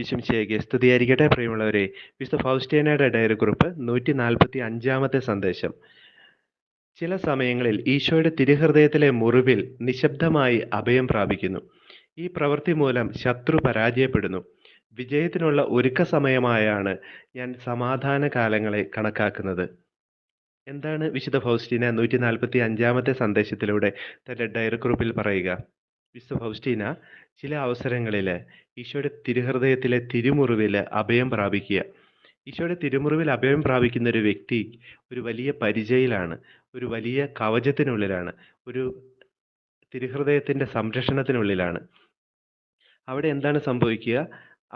ഈശോമിശിഹായ്ക്ക് സ്തുതിയായിരിക്കട്ടെ. പ്രിയമുള്ളവരെ, വിശുദ്ധ ഫൗസ്റ്റീനയുടെ ഡയറി കുറിപ്പ് 145 സന്ദേശം. ചില സമയങ്ങളിൽ ഈശോയുടെ തിരുഹൃദയത്തിലെ മുറിവിൽ നിശബ്ദമായി അഭയം പ്രാപിക്കുന്നു. ഈ പ്രവൃത്തി മൂലം ശത്രു പരാജയപ്പെടുന്നു. വിജയത്തിനുള്ള ഒരുക്ക സമയമായാണ് ഞാൻ സമാധാന കാലങ്ങളെ കണക്കാക്കുന്നത്. എന്താണ് വിശുദ്ധ ഫൗസ്റ്റീന 145 സന്ദേശത്തിലൂടെ തന്റെ ഡയറി കുറിപ്പിൽ പറയുക? വിശുദ്ധ ഫൗസ്റ്റീന ചില അവസരങ്ങളിൽ ഈശോയുടെ തിരുഹൃദയത്തിലെ തിരുമുറിവിൽ അഭയം പ്രാപിക്കുക. ഈശോയുടെ തിരുമുറിവിൽ അഭയം പ്രാപിക്കുന്ന ഒരു വ്യക്തി ഒരു വലിയ പരിചയിലാണ്, ഒരു വലിയ കവചത്തിനുള്ളിലാണ്, ഒരു തിരുഹൃദയത്തിന്റെ സംരക്ഷണത്തിനുള്ളിലാണ്. അവിടെ എന്താണ് സംഭവിക്കുക?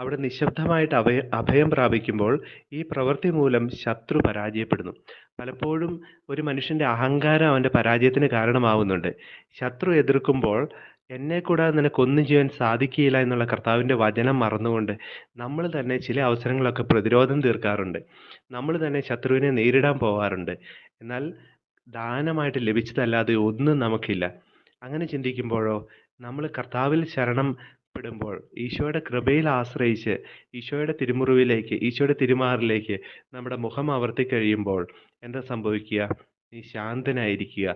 അവിടെ നിശബ്ദമായിട്ട് അഭയം പ്രാപിക്കുമ്പോൾ ഈ പ്രവൃത്തി മൂലം ശത്രു പരാജയപ്പെടുന്നു. പലപ്പോഴും ഒരു മനുഷ്യന്റെ അഹങ്കാരം അവന്റെ പരാജയത്തിന് കാരണമാവുന്നുണ്ട്. ശത്രു എതിർക്കുമ്പോൾ എന്നെ കൂടാതെ നിനക്കൊന്നും ചെയ്യാൻ സാധിക്കുകയില്ല എന്നുള്ള കർത്താവിന്റെ വചനം മറന്നുകൊണ്ട് നമ്മൾ തന്നെ ചില അവസരങ്ങളൊക്കെ പ്രതിരോധം തീർക്കാറുണ്ട്. നമ്മൾ തന്നെ ശത്രുവിനെ നേരിടാൻ പോവാറുണ്ട്. എന്നാൽ ദാനമായിട്ട് ലഭിച്ചതല്ലാതെ ഒന്നും നമുക്കില്ല. അങ്ങനെ ചിന്തിക്കുമ്പോഴോ നമ്മൾ കർത്താവിൽ ശരണം പെടുമ്പോൾ, ഈശോയുടെ കൃപയിൽ ആശ്രയിച്ച് ഈശോയുടെ തിരുമുറിവിലേക്ക്, ഈശോയുടെ തിരുമാറിലേക്ക് നമ്മുടെ മുഖം അമർത്തി കഴിയുമ്പോൾ എന്താ സംഭവിക്കുക? നീ ശാന്തനായിരിക്കുക,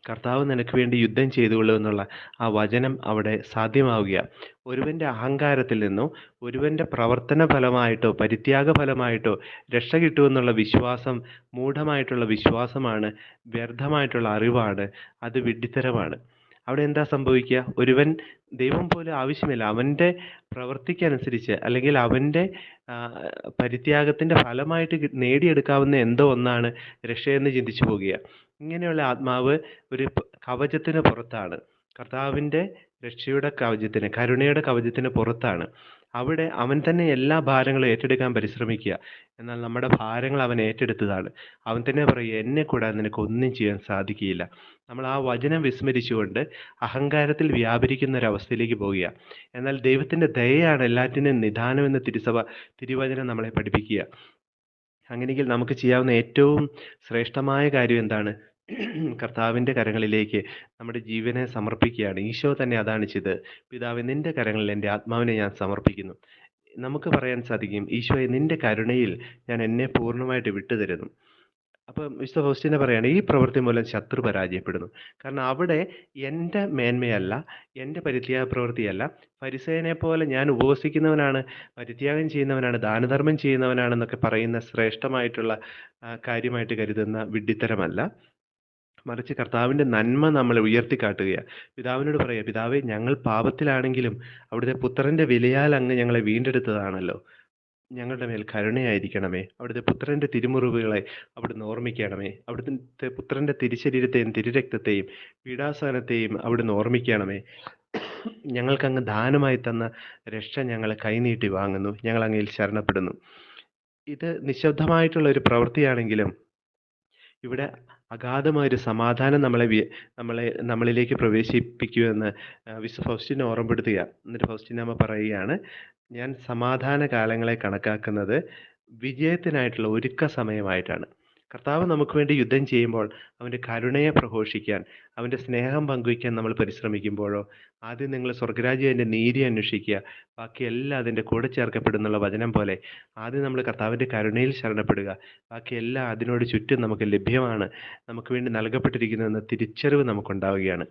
കർത്താവ് നിനക്ക് വേണ്ടി യുദ്ധം ചെയ്തുകൊള്ളൂ എന്നുള്ള ആ വചനം അവിടെ സാധ്യമാവുക. ഒരുവന്റെ അഹങ്കാരത്തിൽ നിന്നോ ഒരുവന്റെ പ്രവർത്തന ഫലമായിട്ടോ പരിത്യാഗ ഫലമായിട്ടോ രക്ഷ കിട്ടുമെന്നുള്ള വിശ്വാസം മൂഢമായിട്ടുള്ള വിശ്വാസമാണ്, വ്യർത്ഥമായിട്ടുള്ള അറിവാണ്, അത് വിഡ്ഢിത്തരമാണ്. അവിടെ എന്താ സംഭവിക്കുക? ഒരുവൻ ദൈവം പോലും ആവശ്യമില്ല, അവന്റെ പ്രവൃത്തിക്കനുസരിച്ച് അല്ലെങ്കിൽ അവന്റെ പരിത്യാഗത്തിന്റെ ഫലമായിട്ട് നേടിയെടുക്കാവുന്ന എന്തോ ഒന്നാണ് രക്ഷയെന്ന് ചിന്തിച്ചു പോകുക. ഇങ്ങനെയുള്ള ആത്മാവ് ഒരു കവചത്തിന് പുറത്താണ്. കർത്താവിന്റെ രക്ഷയുടെ കവചത്തിന്, കരുണയുടെ കവചത്തിന് പുറത്താണ്. അവിടെ അവൻ തന്നെ എല്ലാ ഭാരങ്ങളും ഏറ്റെടുക്കാൻ പരിശ്രമിക്കുക. എന്നാൽ നമ്മുടെ ഭാരങ്ങൾ അവൻ ഏറ്റെടുത്തതാണ്. അവൻ തന്നെ പറയുക, എന്നെ കൂടാതെ നിനക്ക് ഒന്നും ചെയ്യാൻ സാധിക്കുകയില്ല. നമ്മൾ ആ വചനം വിസ്മരിച്ചുകൊണ്ട് അഹങ്കാരത്തിൽ വ്യാപരിക്കുന്ന ഒരവസ്ഥയിലേക്ക് പോവുക. എന്നാൽ ദൈവത്തിന്റെ ദയയാണ് എല്ലാറ്റിനും നിദാനമെന്ന് തിരുവചനം നമ്മളെ പഠിപ്പിക്കുക. അങ്ങനെയെങ്കിൽ നമുക്ക് ചെയ്യാവുന്ന ഏറ്റവും ശ്രേഷ്ഠമായ കാര്യം എന്താണ്? കർത്താവിന്റെ കരങ്ങളിലേക്ക് നമ്മുടെ ജീവനെ സമർപ്പിക്കുകയാണ്. ഈശോ തന്നെ അതാണ് ചെയ്തത്. പിതാവേ, നിന്റെ കരങ്ങളിൽ എൻ്റെ ആത്മാവിനെ ഞാൻ സമർപ്പിക്കുന്നു. നമുക്ക് പറയാൻ സാധിക്കും, ഈശോയെ, നിന്റെ കരുണയിൽ ഞാൻ എന്നെ പൂർണ്ണമായിട്ട് വിട്ടുതരുന്നു. അപ്പം വിശുദ്ധ ഫൗസ്റ്റീന പറയാണ്, ഈ പ്രവൃത്തി മൂലം ശത്രു പരാജയപ്പെടുന്നു. കാരണം അവിടെ എൻ്റെ മേന്മയല്ല, എൻ്റെ പരിത്യാഗ പ്രവൃത്തിയല്ല, ഫരിസേയനെ പോലെ ഞാൻ ഉപവസിക്കുന്നവനാണ്, പരിത്യാഗം ചെയ്യുന്നവനാണ്, ദാനധർമ്മം ചെയ്യുന്നവനാണെന്നൊക്കെ പറയുന്ന ശ്രേഷ്ഠമായിട്ടുള്ള കാര്യമായിട്ട് കരുതുന്ന വിഡ്ഢിത്തരമല്ല, മറിച്ച് കർത്താവിന്റെ നന്മ നമ്മൾ ഉയർത്തിക്കാട്ടുകയാണ്. പിതാവിനോട് പറയുക, പിതാവേ, ഞങ്ങൾ പാപത്തിലാണെങ്കിലും അവിടുത്തെ പുത്രന്റെ വിലയാൽ അങ്ങ് ഞങ്ങളെ വീണ്ടെടുത്തതാണല്ലോ, ഞങ്ങളുടെ മേൽ കരുണയായിരിക്കണമേ. അവിടുത്തെ പുത്രന്റെ തിരുമുറിവുകളെ അവിടുന്ന് ഓർമ്മിക്കണമേ. അവിടുത്തെ പുത്രന്റെ തിരുശരീരത്തെയും തിരുരക്തത്തെയും പീഡാസനത്തെയും അവിടുന്ന് ഓർമ്മിക്കണമേ. ഞങ്ങൾക്കങ്ങ് ദാനമായി തന്ന രക്ഷ ഞങ്ങൾ കൈനീട്ടി വാങ്ങുന്നു, ഞങ്ങൾ അങ്ങയിൽ ശരണപ്പെടുന്നു. ഇത് നിശബ്ദമായിട്ടുള്ള ഒരു പ്രവൃത്തിയാണെങ്കിലും ഇവിടെ അഗാധമായൊരു സമാധാനം നമ്മളിലേക്ക് പ്രവേശിപ്പിക്കുമെന്ന് വിശുദ്ധ ഫൗസ്റ്റീന ഓർമ്മപ്പെടുത്തുക. എന്നിട്ട് ഫൗസ്റ്റീനാമ്മ പറയുകയാണ്, ഞാൻ സമാധാന കാലങ്ങളെ കണക്കാക്കുന്നത് വിജയത്തിനായിട്ടുള്ള ഒരുക്ക സമയമായിട്ടാണ്. കർത്താവ് നമുക്ക് വേണ്ടി യുദ്ധം ചെയ്യുമ്പോൾ അവൻ്റെ കരുണയെ പ്രഘോഷിക്കാൻ, അവൻ്റെ സ്നേഹം പങ്കുവയ്ക്കാൻ നമ്മൾ പരിശ്രമിക്കുമ്പോഴോ, ആദ്യം നിങ്ങൾ സ്വർഗരാജ്യത്തിൻ്റെ നീതി അന്വേഷിക്കുക, ബാക്കി എല്ലാം അതിൻ്റെ കൂടെ ചേർക്കപ്പെടുന്നുള്ള വചനം പോലെ ആദ്യം നമ്മൾ കർത്താവിൻ്റെ കരുണയിൽ ശരണപ്പെടുക, ബാക്കി എല്ലാം അതിനോട് ചുറ്റും നമുക്ക് ലഭ്യമാണ്, നമുക്ക് വേണ്ടി നൽകപ്പെട്ടിരിക്കുന്നു എന്ന തിരിച്ചറിവ് നമുക്കുണ്ടാവുകയാണ്.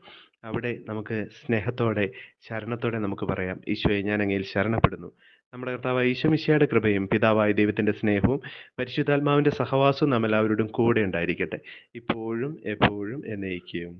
അവിടെ നമുക്ക് സ്നേഹത്തോടെ ശരണത്തോടെ നമുക്ക് പറയാം, ഈശോയെ, ഞാൻ അങ്ങയിൽ ശരണപ്പെടുന്നു. നമ്മുടെ കർത്താവായ ഈശോ മിശിഹായുടെ കൃപയും പിതാവായ ദൈവത്തിന്റെ സ്നേഹവും പരിശുദ്ധാത്മാവിന്റെ സഹവാസവും നാം എല്ലാവരോടും കൂടെ ഉണ്ടായിരിക്കട്ടെ, ഇപ്പോഴും എപ്പോഴും എന്നേക്കും.